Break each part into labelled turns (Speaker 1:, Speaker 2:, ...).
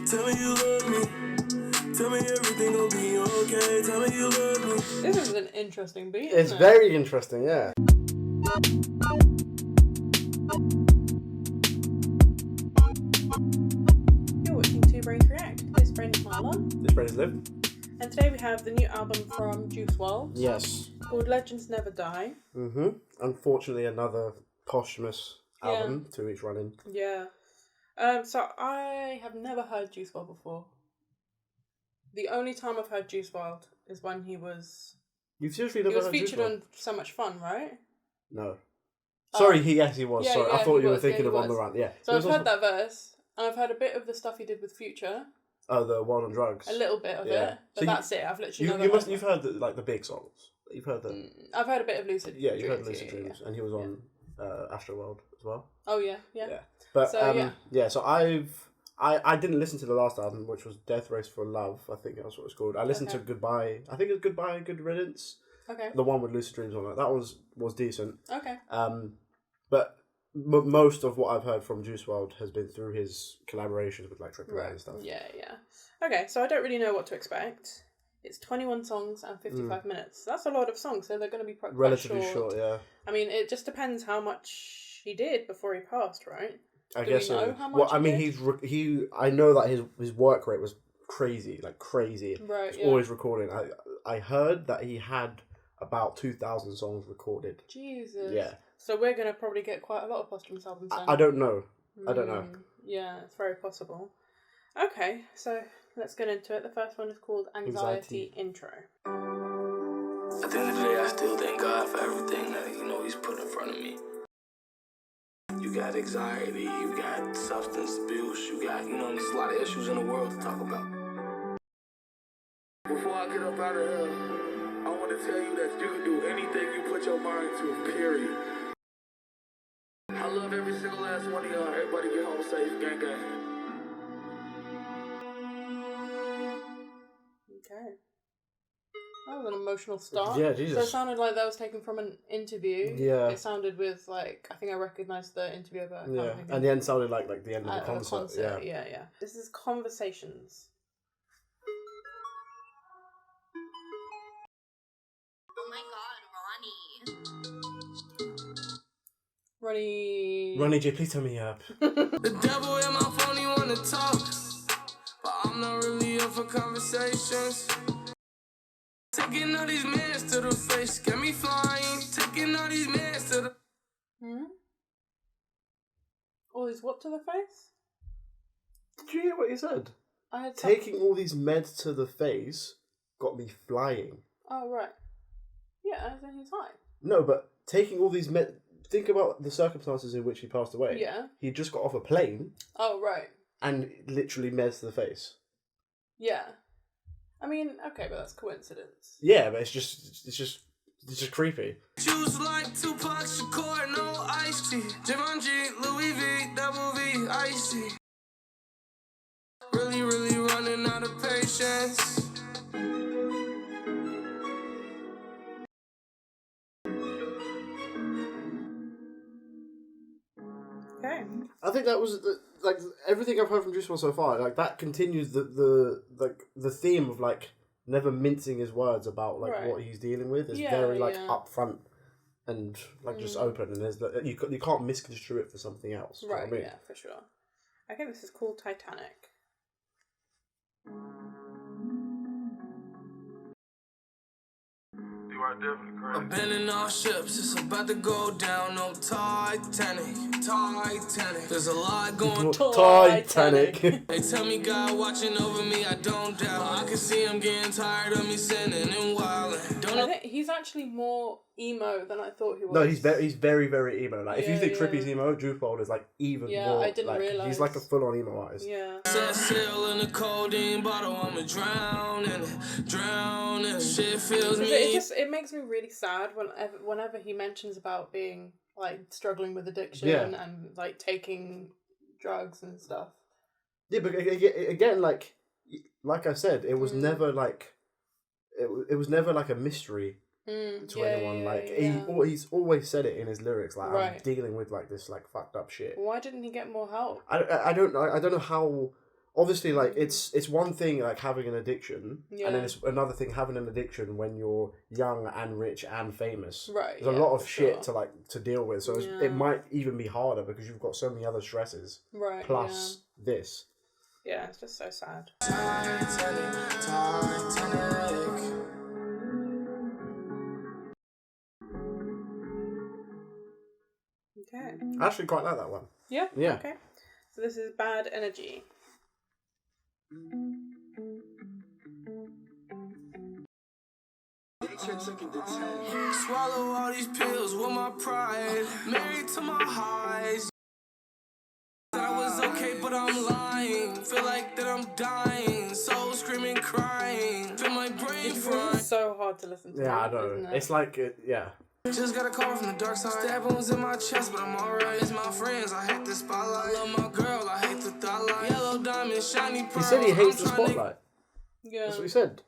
Speaker 1: Tell me you love me. Tell me everything gon' be okay. Tell me you love me.
Speaker 2: This is an interesting beat.
Speaker 3: It's very interesting, yeah.
Speaker 2: You're watching Two Brains React. This brain is Marlon.
Speaker 3: This brain is Liv.
Speaker 2: And today we have the new album from Juice WRLD.
Speaker 3: Yes.
Speaker 2: Called Legends Never Die.
Speaker 3: Mm-hmm. Unfortunately, another posthumous album, 2 weeks running.
Speaker 2: Yeah. So I have never heard Juice WRLD before. The only time I've heard Juice WRLD is when he was...
Speaker 3: You've seriously never heard Juice WRLD?
Speaker 2: He was featured on So Much Fun, right?
Speaker 3: No. Sorry, he was.
Speaker 2: Yeah,
Speaker 3: sorry,
Speaker 2: yeah,
Speaker 3: I thought you were
Speaker 2: was,
Speaker 3: thinking
Speaker 2: yeah,
Speaker 3: of On The Run. Yeah.
Speaker 2: So I've heard that verse, and I've heard a bit of the stuff he did with Future.
Speaker 3: Oh, the Wild on Drugs.
Speaker 2: A little bit of it, but
Speaker 3: So
Speaker 2: that's it. I've literally
Speaker 3: you've heard the big songs. You've heard the...
Speaker 2: I've heard a bit of Lucid Dreams.
Speaker 3: Yeah, you've heard Lucid Dreams, and he was on Astroworld as well.
Speaker 2: Oh, yeah.
Speaker 3: But,
Speaker 2: so,
Speaker 3: so I didn't listen to the last album, which was Death Race for Love, I think that's what it's called. I listened to Goodbye, I think it was Goodbye, Good Riddance.
Speaker 2: Okay.
Speaker 3: The one with Lucid Dreams on it. That was decent.
Speaker 2: Okay.
Speaker 3: But most of what I've heard from Juice WRLD has been through his collaborations with like Triple A and stuff.
Speaker 2: Yeah. Okay, so I don't really know what to expect. It's 21 songs and 55 minutes. That's a lot of songs, so they're going to be quite
Speaker 3: relatively short. Yeah.
Speaker 2: I mean, it just depends how much he did before he passed, right?
Speaker 3: I guess so.
Speaker 2: How much
Speaker 3: I mean, I know that his work rate was crazy, like crazy.
Speaker 2: Right.
Speaker 3: He's always recording. I heard that he had about 2,000 songs recorded.
Speaker 2: Jesus.
Speaker 3: Yeah.
Speaker 2: So we're going to probably get quite a lot of posthumous albums then.
Speaker 3: I don't know. I don't know.
Speaker 2: Yeah, it's very possible. Okay, so let's get into it. The first one is called Anxiety Intro.
Speaker 1: At the end of the day, I still thank God for everything that, He's put in front of me. You got anxiety, you got substance abuse, you got, there's a lot of issues in the world to talk about. Before I get up out of here, I want to tell you that you can do anything you put your mind to, period. I love every single last one of y'all. Everybody get home safe. Gang, gang.
Speaker 2: Okay. That was an emotional start.
Speaker 3: Yeah, Jesus.
Speaker 2: So it sounded like that was taken from an interview.
Speaker 3: Yeah.
Speaker 2: It sounded with, I think I recognised the interviewer, but I can't think
Speaker 3: and the end sounded like the end of the concert.
Speaker 2: Yeah. This is Conversations.
Speaker 4: Oh my God,
Speaker 2: Ronnie.
Speaker 3: Ronnie J, please turn me up.
Speaker 1: The devil in my phone, he wanna talk, but I'm not really up for conversations. Taking all these mans to the face, get me flying. Taking all these mans to the...
Speaker 2: All these what to the face?
Speaker 3: Did you hear what he said?
Speaker 2: I had
Speaker 3: Taking all these meds to the face got me flying.
Speaker 2: Oh, right. Yeah, as in he's high.
Speaker 3: No, but taking all these meds... Think about the circumstances in which he passed away.
Speaker 2: Yeah.
Speaker 3: He just got off a plane.
Speaker 2: Oh, right.
Speaker 3: And literally meds to the face.
Speaker 2: Yeah. I mean, okay, but that's coincidence.
Speaker 3: Yeah, but it's just creepy.
Speaker 1: Juice like Tupac Shakur, no iced tea. Givenchy, Louis V, Double V, icy. Really, really running out of patience.
Speaker 2: Okay.
Speaker 3: I think that was everything I've heard from Juice WRLD so far. Like that continues the theme of never mincing his words about what he's dealing with. It's very upfront and just open, and there's you can't misconstrue it for something else.
Speaker 2: Right.
Speaker 3: You know what I mean?
Speaker 2: Yeah, for sure. I think this is called Titanic.
Speaker 1: Abandoning all ships, it's about to go down on Titanic. There's a lot going
Speaker 3: Titanic.
Speaker 1: They tell me God watching over me, I don't doubt. I can see him getting tired of me sinning and wilding.
Speaker 2: I think he's actually more emo than I thought he was.
Speaker 3: No, he's very, very emo. If you think Trippy's emo, Juice WRLD is even more.
Speaker 2: Yeah, I didn't realise.
Speaker 3: He's like a full-on emo artist.
Speaker 2: Yeah.
Speaker 1: Set sail in a codeine bottle, I'ma drown in it. Shit feels me.
Speaker 2: It makes me really sad whenever he mentions about being struggling with addiction and taking drugs and stuff.
Speaker 3: Yeah, but again, like I said, it was never it was never a mystery to anyone. He's always said it in his lyrics. I'm dealing with this fucked up shit.
Speaker 2: Why didn't he get more help?
Speaker 3: I don't know. I don't know how. obviously, like, it's one thing, like, having an addiction,
Speaker 2: Yeah.
Speaker 3: and then it's another thing having an addiction when you're young and rich and famous.
Speaker 2: Right.
Speaker 3: There's a lot of shit to deal with, so it might even be harder because you've got so many other stresses.
Speaker 2: Right.
Speaker 3: Plus this.
Speaker 2: Yeah, it's just so sad. Okay.
Speaker 3: I actually quite like that one.
Speaker 2: Yeah?
Speaker 3: Yeah.
Speaker 2: Okay. So this is Bad Energy.
Speaker 1: Swallow all these pills with my pride. Married to my highs. That I was okay, but I'm lying. Feel like that I'm dying. Soul screaming, crying. Feel my brain frying.
Speaker 2: It's so hard to listen to.
Speaker 3: Yeah, I know.
Speaker 2: Isn't it?
Speaker 3: It's like, yeah.
Speaker 1: Just got a call from the dark side. Stab wounds in my chest, but I'm alright. It's my friends, I hate the spotlight. I love my girl, I hate the thought light. Yellow diamond, shiny pearl.
Speaker 3: He said he hates the spotlight.
Speaker 2: Yeah.
Speaker 3: That's what he said.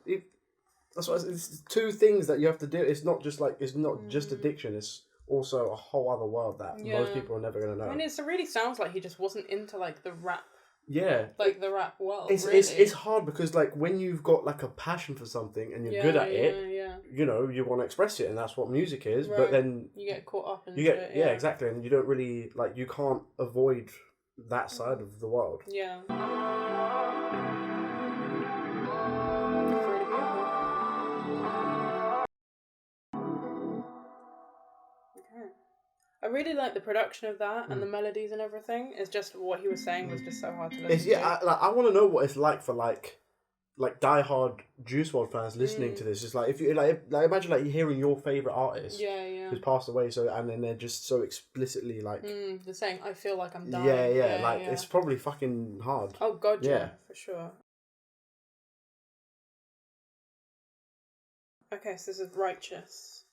Speaker 3: That's what it's two things that you have to do. It's not just like it's not just addiction. It's also a whole other world that most people are never gonna know.
Speaker 2: I mean, it really sounds like he just wasn't into like the rap.
Speaker 3: Yeah.
Speaker 2: Like the rap world.
Speaker 3: It's hard because like when you've got like a passion for something and you're good at it, you know, you want to express it, and that's what music is. Right. But then
Speaker 2: you get caught up in
Speaker 3: it. Yeah, exactly, and you don't really like you can't avoid that side of the world.
Speaker 2: Yeah. I really like the production of that and the melodies and everything. It's just what he was saying was just so hard to listen to.
Speaker 3: I want to know what it's like for like diehard Juice WRLD fans listening to this. It's like if you like imagine like you're hearing your favorite artist, who's passed away, and then they're just so explicitly like
Speaker 2: they're saying, "I feel like I'm dying."
Speaker 3: Yeah, it's probably fucking hard.
Speaker 2: Oh god, yeah, for sure. Okay, so this is Righteous.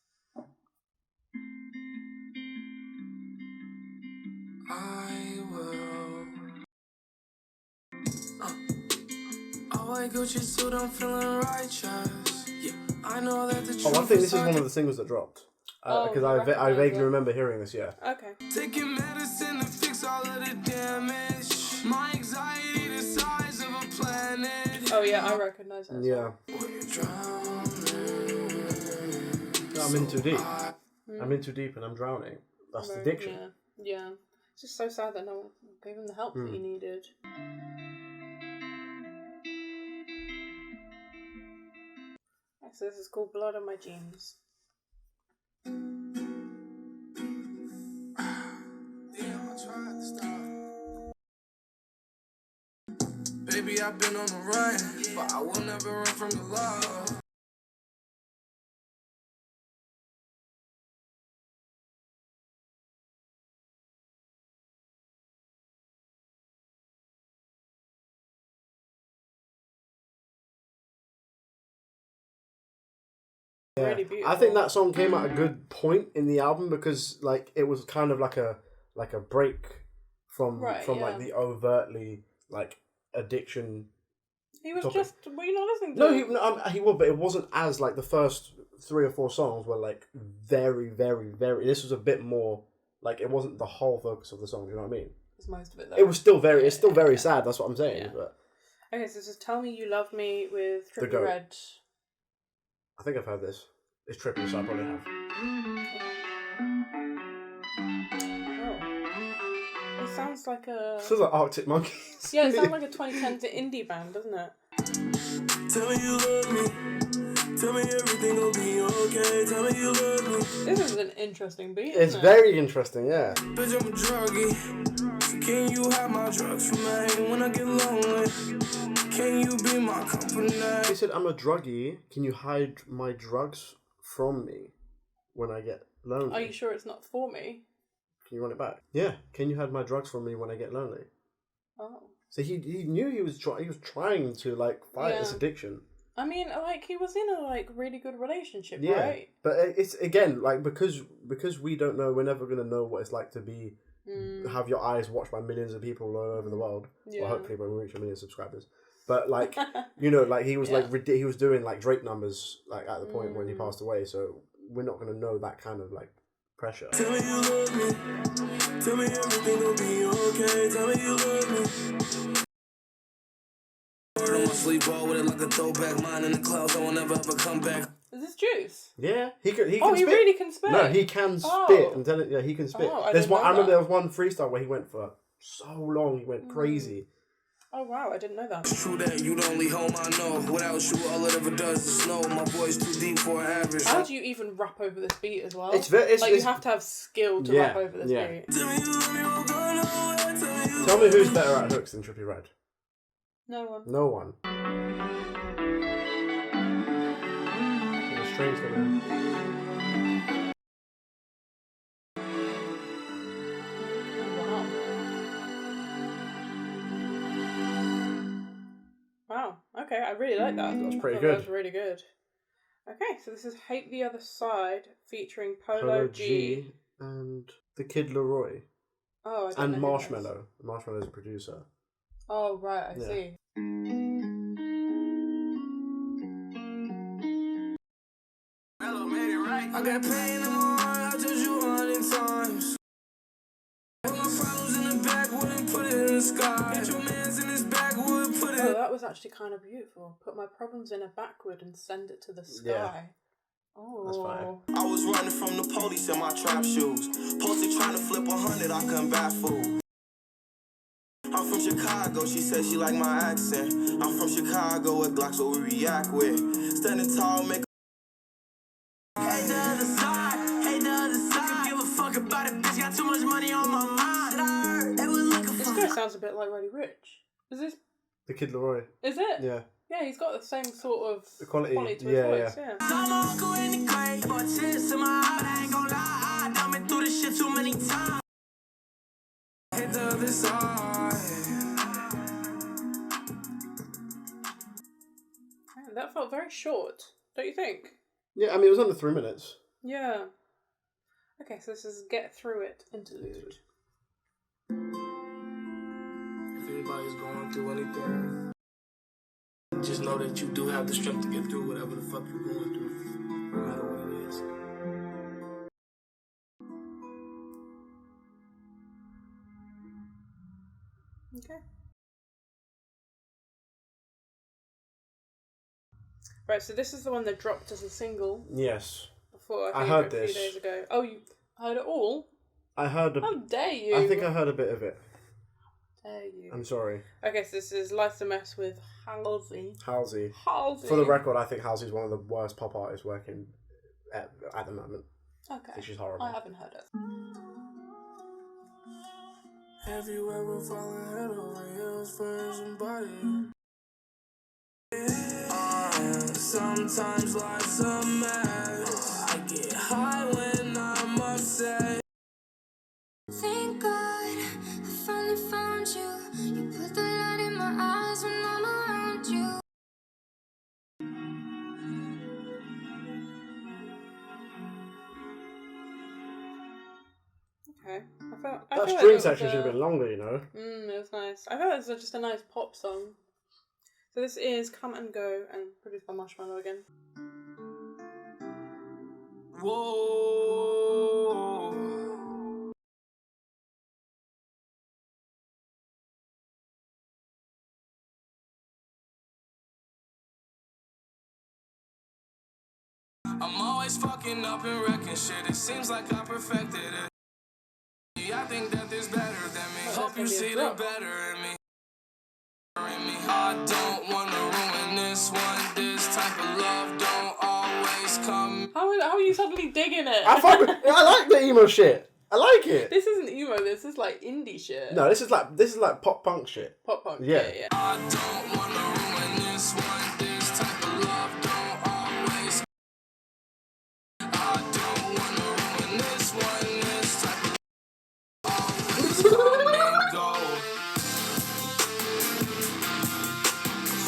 Speaker 1: I will. I like Gucci suit, I'm feeling righteous. Yeah, I know that the truth.
Speaker 3: I think this is one of the singles that dropped. Because I vaguely remember hearing this. Yeah.
Speaker 2: Okay.
Speaker 1: Taking medicine to fix all of the damage. My anxiety the size of a planet.
Speaker 2: Oh yeah, I recognize that.
Speaker 3: Yeah. I'm in too deep. I'm in too deep and I'm drowning. That's the addiction.
Speaker 2: Yeah. It's just so sad that no one gave him the help that he needed. So this is called Blood on My Jeans.
Speaker 1: Baby, I've been on the run, but I will never run from your love.
Speaker 3: Yeah.
Speaker 2: Really beautiful.
Speaker 3: I think that song came at a good point in the album because like it was kind of like a break from like the overtly like addiction.
Speaker 2: He was
Speaker 3: topic.
Speaker 2: just were you not listening to
Speaker 3: he was, but it wasn't as like the first 3 or 4 songs were like very, very, very. This was a bit more like it wasn't the whole focus of the song. Do you know what I mean?
Speaker 2: It's most of it though.
Speaker 3: It was still very. It's still very sad. That's what I'm saying.
Speaker 2: Yeah.
Speaker 3: But
Speaker 2: okay, so this is Tell Me You Love Me with
Speaker 3: The
Speaker 2: Trippie
Speaker 3: Goat.
Speaker 2: Redd.
Speaker 3: I think I've heard this. It's trippy, so I probably have.
Speaker 2: Oh. It sounds like a...
Speaker 3: Sounds like Arctic Monkeys.
Speaker 2: Yeah, it sounds like a 2010 indie band, doesn't it?
Speaker 1: Tell me you love me. Tell me everything will be okay. Tell me you love me.
Speaker 2: This is an interesting beat,
Speaker 3: It's
Speaker 2: isn't it?
Speaker 3: very interesting, yeah.
Speaker 1: Bitch, I'm a druggie. So can you have my drugs for me when I get lonely? Can you be my company?
Speaker 3: He said, I'm a druggie. Can you hide my drugs from me when I get lonely?
Speaker 2: Are you sure it's not for me?
Speaker 3: Can you run it back? Yeah. Can you hide my drugs from me when I get lonely?
Speaker 2: Oh.
Speaker 3: So he knew he was trying to like fight this addiction.
Speaker 2: I mean, like he was in a like really good relationship,
Speaker 3: Yeah.
Speaker 2: right?
Speaker 3: But it's again like because we don't know, we're never gonna know what it's like to be have your eyes watched by millions of people all over the world.
Speaker 2: Yeah.
Speaker 3: Well, hopefully when we reach 1 million subscribers. But like you know, like he was like he was doing like Drake numbers like at the point when he passed away. So we're not gonna know that kind of like pressure.
Speaker 1: Tell me you love me. Tell me everything will be okay. Tell me you love me. a throwback. Mine in the clouds, I will never ever come back.
Speaker 2: Is this Juice?
Speaker 3: Yeah, he can
Speaker 2: Oh, he
Speaker 3: spit.
Speaker 2: really can spit.
Speaker 3: No, he can spit. I'm telling you, yeah, he can spit.
Speaker 2: Oh, I
Speaker 3: remember there was one freestyle where he went for so long. He went crazy.
Speaker 2: Oh wow, I didn't know that.
Speaker 1: It's true that you the only home I know. Without you, all it ever does is snow. My voice too deep for an average.
Speaker 2: How do you even rap over this beat as well?
Speaker 3: It's very
Speaker 2: you have to have skill to rap over this beat.
Speaker 3: Tell me who's better at hooks than Trippie Redd?
Speaker 2: No one.
Speaker 3: No one. The strings gonna.
Speaker 2: Wow. Okay, I really like that.
Speaker 3: That's pretty good.
Speaker 2: That was really good. Okay, so this is Hate the Other Side featuring Polo G
Speaker 3: and the Kid Leroy.
Speaker 2: Oh, I don't
Speaker 3: and
Speaker 2: know
Speaker 3: Marshmello. Marshmello's a producer.
Speaker 2: Oh, right, I see.
Speaker 1: I got pain in my heart, I told you 100 times. Put my problems in the backwood and put it in the sky. Got your mans in his backwood, put it.
Speaker 2: Oh, that was actually kind of beautiful. Put my problems in a backwood and send it to the sky.
Speaker 3: Yeah.
Speaker 2: Oh.
Speaker 3: That's fine.
Speaker 1: I was running from the police in my trap shoes. Posted trying to flip 100, I couldn't buy food. I'm from Chicago, she said she like my accent. I'm from Chicago, with Glocks what we react with. Standing tall, make hey, the other side, hey, the other side. Give a fuck about it, bitch, got too much money on my mind. They was looking for.
Speaker 2: This guy sounds a bit like Roddy Ricch. Is this?
Speaker 3: The Kid Leroy.
Speaker 2: Is it?
Speaker 3: Yeah.
Speaker 2: Yeah, he's got the same sort of
Speaker 3: quality
Speaker 2: to his voice, yeah.
Speaker 1: I'm uncle in the grave, but tears in my eye, but I ain't gon' lie. I done been through this shit too many times. Hit the other side.
Speaker 2: Man, that felt very short, don't you think?
Speaker 3: Yeah, I mean, it was under 3 minutes.
Speaker 2: Yeah. Okay, so this is Get Through It interlude.
Speaker 1: If anybody's going through anything, just know that you do have the strength to get through whatever the fuck you're going through, no matter what it is.
Speaker 2: Okay. Right, so this is the one that dropped as a single
Speaker 3: Yes.
Speaker 2: before
Speaker 3: I heard
Speaker 2: a few
Speaker 3: this.
Speaker 2: days ago. Oh, you heard it all?
Speaker 3: I heard
Speaker 2: How dare you?
Speaker 3: I think I heard a bit of it.
Speaker 2: How dare you?
Speaker 3: I'm sorry.
Speaker 2: Okay, so this is Life's a Mess with Halsey.
Speaker 3: Halsey.
Speaker 2: Halsey.
Speaker 3: For the record, I think Halsey's one of the worst pop artists working at the moment. I
Speaker 2: Okay.
Speaker 3: think she's horrible.
Speaker 2: I haven't heard it.
Speaker 1: Have you ever fallen head over heels for somebody? Sometimes life's a mess. I get high when I'm upset.
Speaker 4: Thank God I finally found you. You put the light in my eyes when I'm around you.
Speaker 2: Okay.
Speaker 3: That string section should have been longer, you know.
Speaker 2: It was nice. I felt it was just a nice pop song. So this is Come and Go and produced by Marshmello again.
Speaker 1: Whoa. I'm always fucking up and wrecking shit. It seems like I perfected it. I think that there's better than me. Hope you see the better in me. I don't wanna ruin this one. This type of love don't always come.
Speaker 2: How are you suddenly digging it?
Speaker 3: I like the emo shit. I like it.
Speaker 2: This isn't emo. This is like indie shit.
Speaker 3: No, this is like pop punk shit.
Speaker 2: Pop punk.
Speaker 3: Yeah.
Speaker 2: Yeah.
Speaker 1: I don't wanna ruin this one. This type of love don't always. I don't wanna ruin this one. This type of always come and go.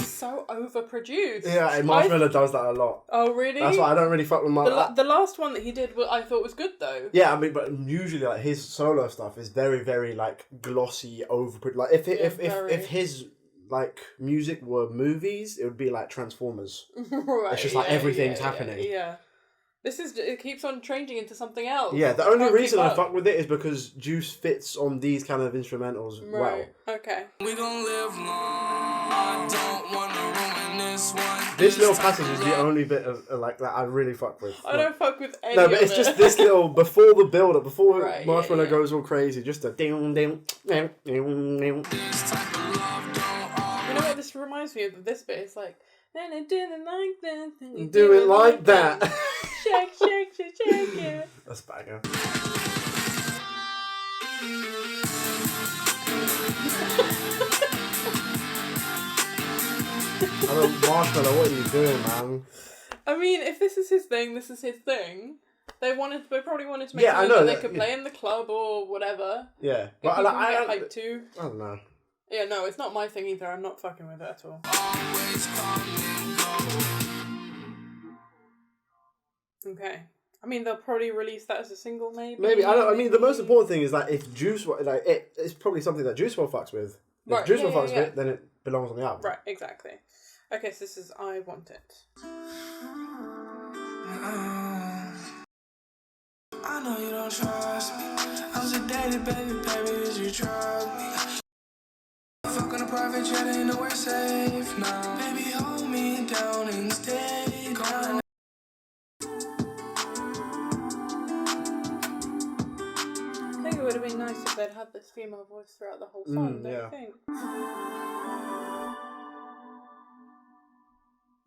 Speaker 2: So overproduced.
Speaker 3: Yeah, and Marshmello does that a lot.
Speaker 2: Oh really?
Speaker 3: That's why I don't really fuck with
Speaker 2: the last one that he did, I thought was good though.
Speaker 3: Yeah, I mean, but usually like his solo stuff is very, very like glossy, overproduced. Like if his like music were movies, it would be like Transformers.
Speaker 2: Right.
Speaker 3: It's just like everything's happening.
Speaker 2: Yeah. It keeps on changing into something else.
Speaker 3: Yeah, the only reason I fuck with it is because Juice fits on these kind of instrumentals well.
Speaker 2: Okay.
Speaker 1: We gon' live long. I don't wanna ruin this one.
Speaker 3: This little passage is the only bit of like that I really fuck with.
Speaker 2: I don't fuck with any
Speaker 3: No, but
Speaker 2: of
Speaker 3: it's
Speaker 2: it.
Speaker 3: just this little before the build up, before
Speaker 2: Right,
Speaker 3: Marshmallow
Speaker 2: yeah.
Speaker 3: goes all crazy, just a ding ding ding ding ding.
Speaker 2: You know what this reminds me of? This bit. It's like, and it didn't like that. And you
Speaker 3: Do it like that.
Speaker 2: Shake, shake, shake, shake it.
Speaker 3: That's banger. I mean, Marshmallow, what are you doing, man?
Speaker 2: I mean, if this is his thing, this is his thing. They probably wanted to make
Speaker 3: Yeah, I
Speaker 2: something
Speaker 3: know
Speaker 2: that they
Speaker 3: that,
Speaker 2: could play in the club or whatever.
Speaker 3: Yeah,
Speaker 2: But
Speaker 3: but
Speaker 2: I
Speaker 3: I
Speaker 2: hyped too.
Speaker 3: don't know.
Speaker 2: Yeah, no, it's not my thing either. I'm not fucking with it at all. Okay. I mean, they'll probably release that as a single, maybe.
Speaker 3: Maybe I don't. I mean, the most important thing is that if Juice WRLD, like it's probably something that Juice WRLD fucks with. If
Speaker 2: Right,
Speaker 3: Juice WRLD
Speaker 2: yeah,
Speaker 3: fucks with it, then it belongs on the album.
Speaker 2: Right, exactly. Okay, so this is I Want It.
Speaker 1: I know you don't trust me. I'm sedated, baby, did you trust me? Fuck on a private jet, ain't nowhere safe now. Baby, hold me down and stay calm.
Speaker 2: I think it would have been nice if they'd had this female voice throughout the whole song, don't you think?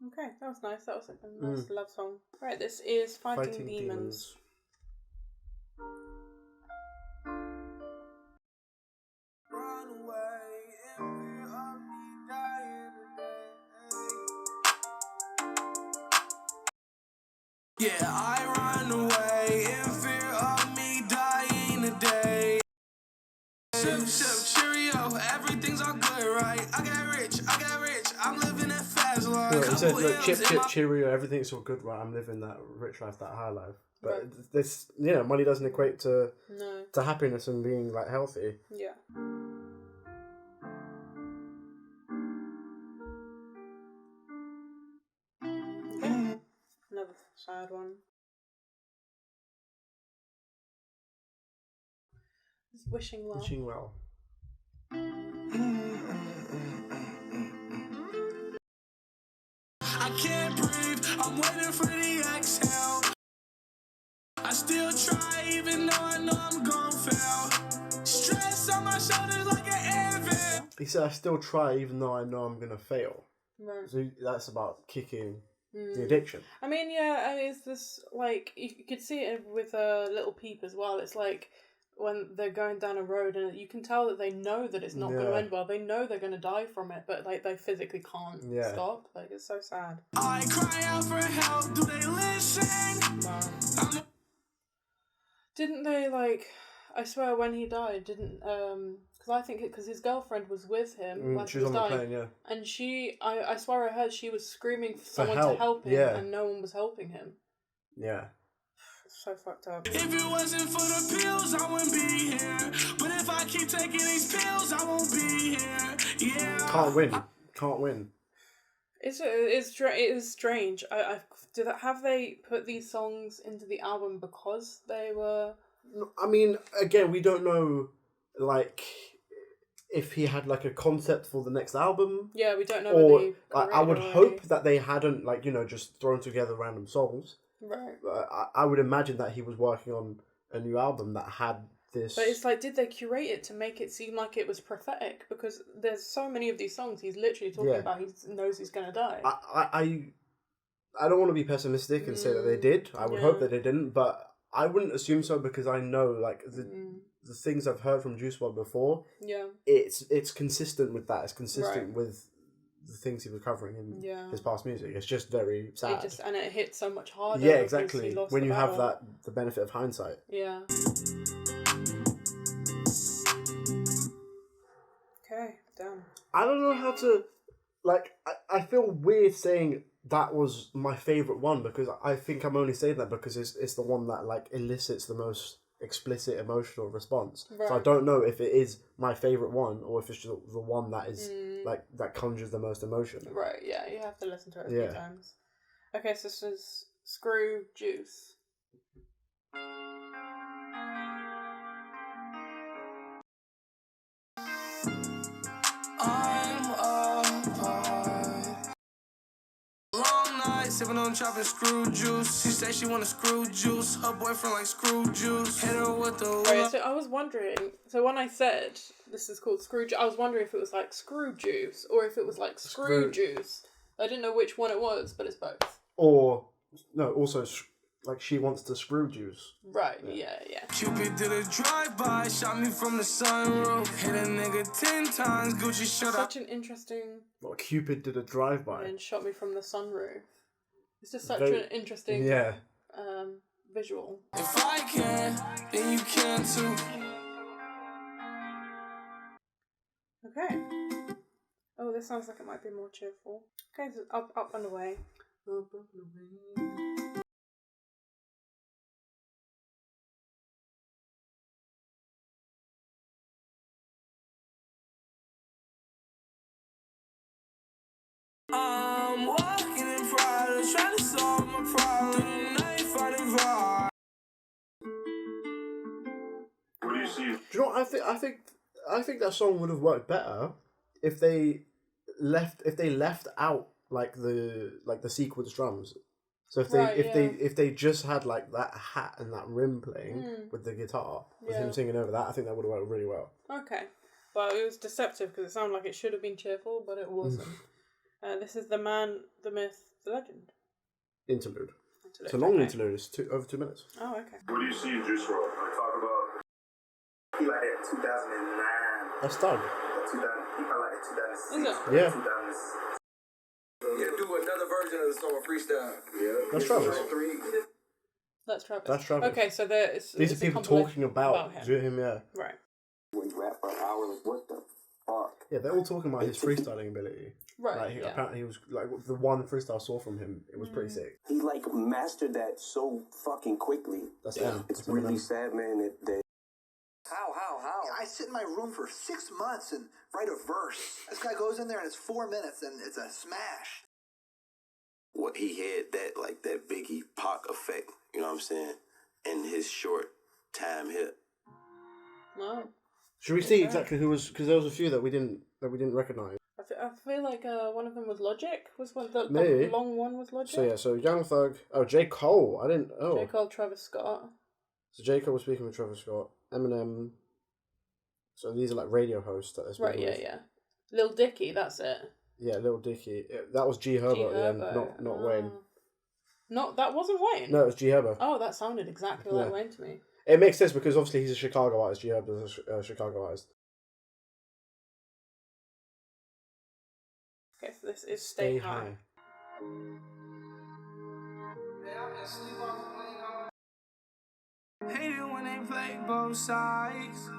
Speaker 2: Okay, that was nice. That was a nice love song. Right, this is Fighting Demons.
Speaker 1: Run away in fear of me dying today. Yeah, I run away in fear of me dying today. Sip, Cheerio, everything's all good, right? I got rich, I'm living that fast life.
Speaker 3: He said, look, chip, cheerio, everything's all good, right? I'm living that rich life, that high life. But this, money doesn't equate to happiness and being like healthy.
Speaker 2: Yeah. Okay. Another sad one. It's Wishing Well.
Speaker 3: Wishing Well.
Speaker 1: I can't breathe, I'm waiting for the exhale. I still try even though I know I'm gon' fail. Stress on my shoulders like an anvil.
Speaker 3: He said, I still try even though I know I'm going to fail.
Speaker 2: Right.
Speaker 3: So that's about kicking the addiction.
Speaker 2: I mean, yeah, it's this, like, you could see it with Little Peep as well. It's like when they're going down a road and you can tell that they know that it's not going to end well. They know they're going to die from it, but like they physically can't stop. Like, it's so sad.
Speaker 1: I cry out for help, do they listen?
Speaker 2: Wow. Didn't they, like, I swear when he died, didn't, because I think because his girlfriend was with him when
Speaker 3: she
Speaker 2: he
Speaker 3: was
Speaker 2: was
Speaker 3: on the
Speaker 2: dying,
Speaker 3: plane,
Speaker 2: and I swear I heard she was screaming for someone
Speaker 3: help.
Speaker 2: to help him, and no one was helping him.
Speaker 3: Yeah.
Speaker 2: So fucked up.
Speaker 1: If it wasn't for the pills, I wouldn't be here. But if I keep taking these pills, I won't be here. Yeah.
Speaker 3: Can't win.
Speaker 2: It is strange. Have they put these songs into the album because they were?
Speaker 3: I mean, again, we don't know, like, if he had like a concept for the next album.
Speaker 2: Yeah, we don't know.
Speaker 3: Or I would hope that they hadn't just thrown together random songs.
Speaker 2: Right.
Speaker 3: I would imagine that he was working on a new album that had this.
Speaker 2: But it's like, did they curate it to make it seem like it was prophetic? Because there's so many of these songs he's literally talking about. He knows he's gonna die.
Speaker 3: I don't want to be pessimistic and say that they did. I would hope that they didn't, but I wouldn't assume so because I know the things I've heard from Juice WRLD before. Yeah. It's consistent with that. It's consistent with the things he was covering in his past music. It's just very sad.
Speaker 2: It hit so much harder.
Speaker 3: Yeah, exactly. When you have the benefit of hindsight.
Speaker 2: Yeah. Okay, done.
Speaker 3: I don't know how to, I feel weird saying that was my favourite one because I think I'm only saying that because it's the one that elicits the most explicit emotional response. Right. So I don't know if it is my favourite one or if it's just the one that is that conjures the most emotion.
Speaker 2: Right, yeah, you have to listen to it a few times. Okay, so this is Screw Juice.
Speaker 1: I'm apart. sipping on chopping screw juice. She said she want a screw juice. Her boyfriend like screw juice. Hit her with the.
Speaker 2: Right, so I was wondering. So when I said this is called screw juice, I was wondering if it was like screw juice or if it was like screw juice. I didn't know which one it was, but it's both.
Speaker 3: Or no, also like she wants to screw juice.
Speaker 2: Right. Yeah.
Speaker 1: Cupid did a drive-by, shot me from the sunroof. Hit a nigga 10 times. Gucci shut up.
Speaker 2: Such an interesting.
Speaker 3: Well, Cupid did a drive-by
Speaker 2: and shot me from the sunroof. It's just such an interesting. Visual.
Speaker 1: If I can, then you can too.
Speaker 2: Okay. Oh, this sounds like it might be more cheerful. Okay, so up and away.
Speaker 1: I'm walking in pride, trying to solve my problem. Through the night, fighting vibe.
Speaker 5: What do you see?
Speaker 3: Do you know what I think that song would have worked better if they left out like the sequence drums. So if they just had like that hat and that rim playing with the guitar with him singing over that, I think that would have worked really well.
Speaker 2: Okay. Well, it was deceptive because it sounded like it should have been cheerful, but it wasn't. This is the man, the myth, the legend.
Speaker 3: Interlude. It's a long interlude. It's over 2 minutes.
Speaker 2: Oh, okay.
Speaker 5: What do you see in Juice WRLD? I talk about.
Speaker 6: He like that 2009.
Speaker 3: That's done.
Speaker 6: 2000. He probably like that 2006.
Speaker 2: Is it?
Speaker 3: Yeah.
Speaker 6: 2000.
Speaker 7: Yeah, do another version of the song Freestyle. Yeah.
Speaker 3: That's Travis.
Speaker 2: That's Travis.
Speaker 3: That's Travis.
Speaker 2: Okay, so
Speaker 3: these are people talking about him. Yeah.
Speaker 2: Right.
Speaker 7: When you rap for an hour, like, what the fuck?
Speaker 3: Yeah, they're all talking about his freestyling ability.
Speaker 2: Right.
Speaker 3: Like, apparently he was like the one freestyle I saw from him. It was pretty sick.
Speaker 8: He like mastered that so fucking quickly.
Speaker 3: That's M.
Speaker 8: It's really sad, man. That
Speaker 7: How?
Speaker 9: I sit in my room for 6 months and write a verse. This guy goes in there and it's 4 minutes and it's a smash.
Speaker 10: What he had that Biggie Pac effect, you know what I'm saying, in his short time hit.
Speaker 2: Wow.
Speaker 3: Should we see exactly who was? Because there was a few that we didn't recognize.
Speaker 2: I feel like one of them was Logic. Was one the long one was Logic?
Speaker 3: So Young Thug. Oh, J. Cole. I didn't. Oh.
Speaker 2: J. Cole, Travis Scott.
Speaker 3: So J. Cole was speaking with Travis Scott. Eminem. So these are like radio hosts that they're speaking with.
Speaker 2: Yeah. Lil Dicky, that's it.
Speaker 3: Yeah, Lil Dicky. That was G Herbo at the end, not Wayne.
Speaker 2: That wasn't Wayne?
Speaker 3: No, it was G Herbo.
Speaker 2: Oh, that sounded exactly like Wayne to me.
Speaker 3: It makes sense because obviously he's a Chicago artist. G Herbo's a Chicago artist.
Speaker 2: Okay, so this is Stay High.
Speaker 1: Hate it when they play both sides.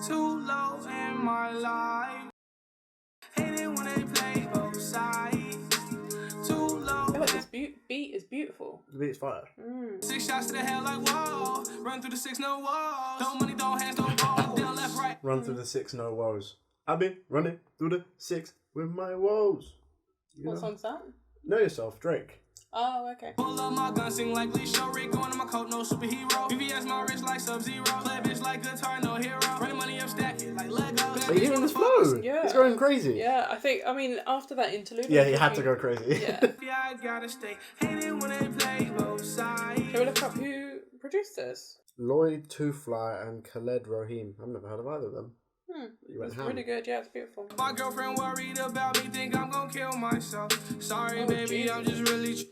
Speaker 1: Too low in my life. Hate it when they play both sides. Too low.
Speaker 2: I feel like this beat is beautiful.
Speaker 3: The beat's fire.
Speaker 1: 6 shots to the head like whoa. Run through the 6 no walls. Don't money, don't hands, don't balls. Down left, right.
Speaker 3: Run through the 6 no woes. I've been running through the 6 with my woes.
Speaker 2: What song's that?
Speaker 3: Know Yourself, Drake.
Speaker 2: Oh, okay.
Speaker 1: Pull up my gun, sing like Lee Show. Rick going to my coat, no superhero. BBS my wrist like Sub-Zero. Play bitch like guitar, no hero. Running money up, stack it like Lego.
Speaker 3: Are you hearing this flow?
Speaker 2: Yeah.
Speaker 3: He's going crazy.
Speaker 2: Yeah, I mean, after that interlude...
Speaker 3: Yeah, he had to go crazy.
Speaker 2: Yeah.
Speaker 1: Yeah, I gotta stay. Hate it when they play both sides.
Speaker 2: Shall we look up who produced this?
Speaker 3: Lloyd Toothfly and Khaled Rohim. I've never heard of either of them.
Speaker 2: It's really good, yeah, it's beautiful.
Speaker 1: My girlfriend worried about me, think I'm gonna kill myself. Sorry, baby,
Speaker 2: Jesus.
Speaker 1: I'm just really...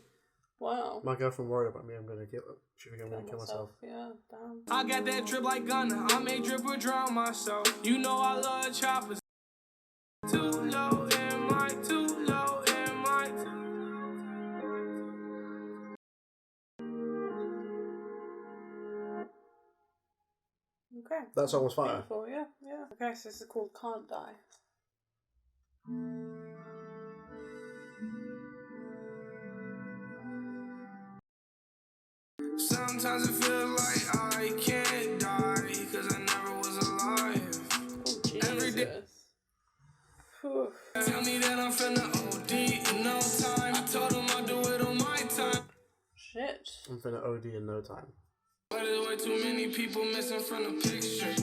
Speaker 2: Wow.
Speaker 3: My girlfriend worried about me. I'm gonna kill. She think I'm gonna kill myself.
Speaker 2: Yeah, damn.
Speaker 1: I got that drip like Gunna. I may drip or drown myself. You know I love choppers. Too low in my, too low in my.
Speaker 2: Okay.
Speaker 3: That song was fire.
Speaker 2: Beautiful, yeah. Okay, so this is called Can't Die.
Speaker 1: Sometimes it feels like I can't die because I never was alive.
Speaker 2: Oh, Jesus.
Speaker 1: Every day. Tell me that I'm finna OD in no time. I told him I'll do it on my time.
Speaker 2: Shit.
Speaker 3: I'm finna OD in no time.
Speaker 1: But there's way too many people missing from the picture.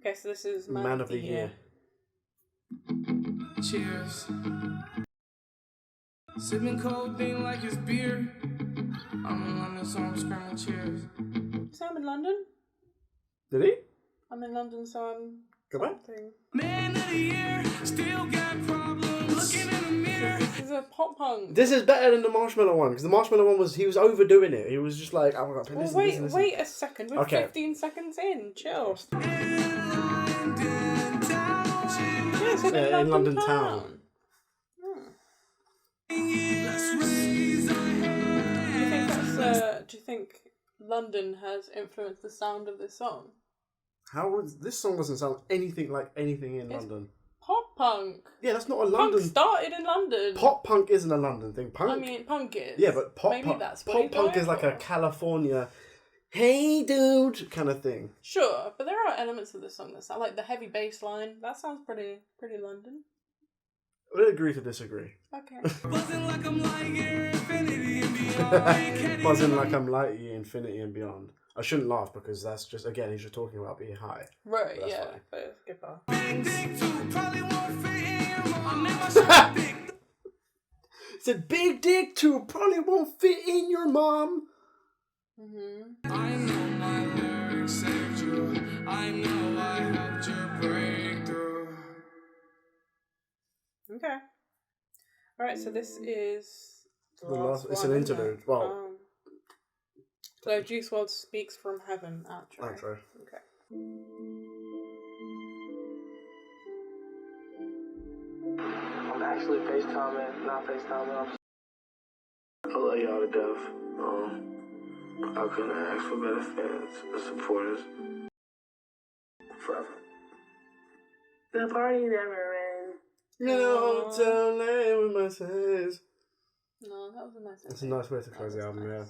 Speaker 2: Okay, so this is
Speaker 3: Man of the Year.
Speaker 1: Cheers. Sipping codeine like it's beer. I'm in London, so I'm screaming cheers.
Speaker 2: So I'm in London.
Speaker 3: Did he?
Speaker 2: I'm in London, so I'm
Speaker 3: Come on.
Speaker 2: something.
Speaker 1: Man of the year, still got problems. Looking in the mirror.
Speaker 2: This is a pop punk.
Speaker 3: This is better than the Marshmallow one, because the Marshmallow one was, he was overdoing it. He was just like, oh, listen,
Speaker 2: Well,
Speaker 3: listen.
Speaker 2: wait a second. We're
Speaker 3: Okay.
Speaker 2: 15 seconds in. Chill.
Speaker 3: Yeah, in London town.
Speaker 2: Do you think London has influenced the sound of this song?
Speaker 3: How was this song doesn't sound anything like anything in London?
Speaker 2: Pop punk.
Speaker 3: Yeah, that's not a London.
Speaker 2: Punk started in London.
Speaker 3: Pop punk isn't a London thing. Punk.
Speaker 2: I mean, punk is.
Speaker 3: Yeah, but pop
Speaker 2: Maybe
Speaker 3: punk.
Speaker 2: that's what
Speaker 3: Pop
Speaker 2: he's
Speaker 3: punk
Speaker 2: going
Speaker 3: is like
Speaker 2: for.
Speaker 3: a California, hey dude, kind of thing.
Speaker 2: Sure, but there are elements of this song that sound like the heavy bass line. That sounds pretty London.
Speaker 3: We'll agree to disagree.
Speaker 2: Okay.
Speaker 1: Buzzing like I'm Lightyear, infinity and beyond.
Speaker 3: Buzzing like I'm Lightyear, infinity and beyond. I shouldn't laugh because that's just, again, he's just talking about being high.
Speaker 2: Right,
Speaker 3: But that's
Speaker 2: yeah.
Speaker 3: fine.
Speaker 2: But it's a good bar.
Speaker 1: Big dick too, probably won't fit in your mom. I'm in my shirt, big.
Speaker 3: Said big dick too, probably won't fit in your mom.
Speaker 1: I know my lyrics saved you. I know I helped you break through.
Speaker 2: Okay. Alright, so this is the
Speaker 3: last, it's
Speaker 2: one,
Speaker 3: an
Speaker 2: isn't it?
Speaker 3: interlude. Well,
Speaker 2: So Juice WRLD Speaks from Heaven outro.
Speaker 3: outro.
Speaker 2: Okay.
Speaker 11: I'm actually FaceTiming, not FaceTiming.
Speaker 6: I love y'all to death. I couldn't ask for better fans and supporters. Forever.
Speaker 11: The party never ends.
Speaker 3: No, tell me with my says.
Speaker 2: No, that was a nice.
Speaker 3: It's a nice way to close the album, yeah.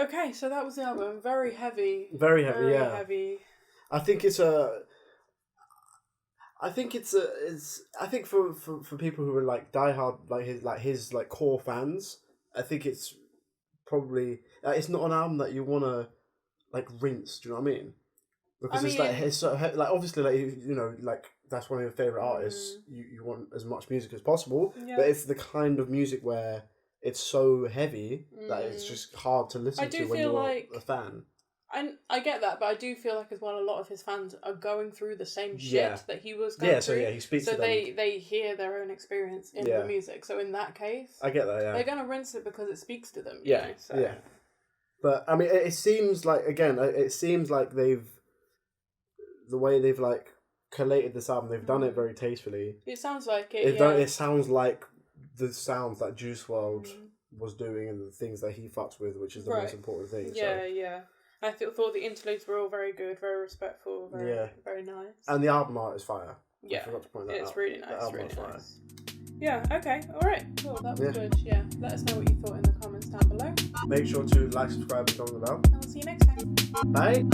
Speaker 2: Okay, so that was the album. Very heavy.
Speaker 3: Very heavy,
Speaker 2: Very
Speaker 3: yeah.
Speaker 2: heavy.
Speaker 3: I think it's a. I think for people who are like diehard his core fans, I think it's probably it's not an album that you wanna like rinse. Do you know what I mean? Because it's like it's so like obviously like you know like that's one of your favorite artists. You want as much music as possible, but it's the kind of music where it's so heavy that it's just hard to listen to when you're a fan.
Speaker 2: And I get that, but I do feel like as well a lot of his fans are going through the same shit that he was going through.
Speaker 3: He speaks to them.
Speaker 2: So they hear their own experience in the music. So in that case,
Speaker 3: I get that, yeah.
Speaker 2: They're gonna rinse it because it speaks to them.
Speaker 3: Yeah,
Speaker 2: you know, so.
Speaker 3: yeah. But I mean, it seems like the way they've like collated this album, they've done it very tastefully.
Speaker 2: It sounds like it.
Speaker 3: It sounds like the sounds that Juice WRLD was doing and the things that he fucks with, which is the most important thing.
Speaker 2: Yeah, yeah. I thought the interludes were all very good, very respectful, very nice.
Speaker 3: And the album art is fire.
Speaker 2: Yeah,
Speaker 3: I forgot to point that out.
Speaker 2: It's really nice.
Speaker 3: The album
Speaker 2: Really
Speaker 3: art's
Speaker 2: nice. Yeah. Okay. All right. Cool. That was good. Yeah. Let us know what you thought in the comments down below.
Speaker 3: Make sure to like, subscribe, and turn on the bell.
Speaker 2: And we'll see you next time.
Speaker 3: Bye.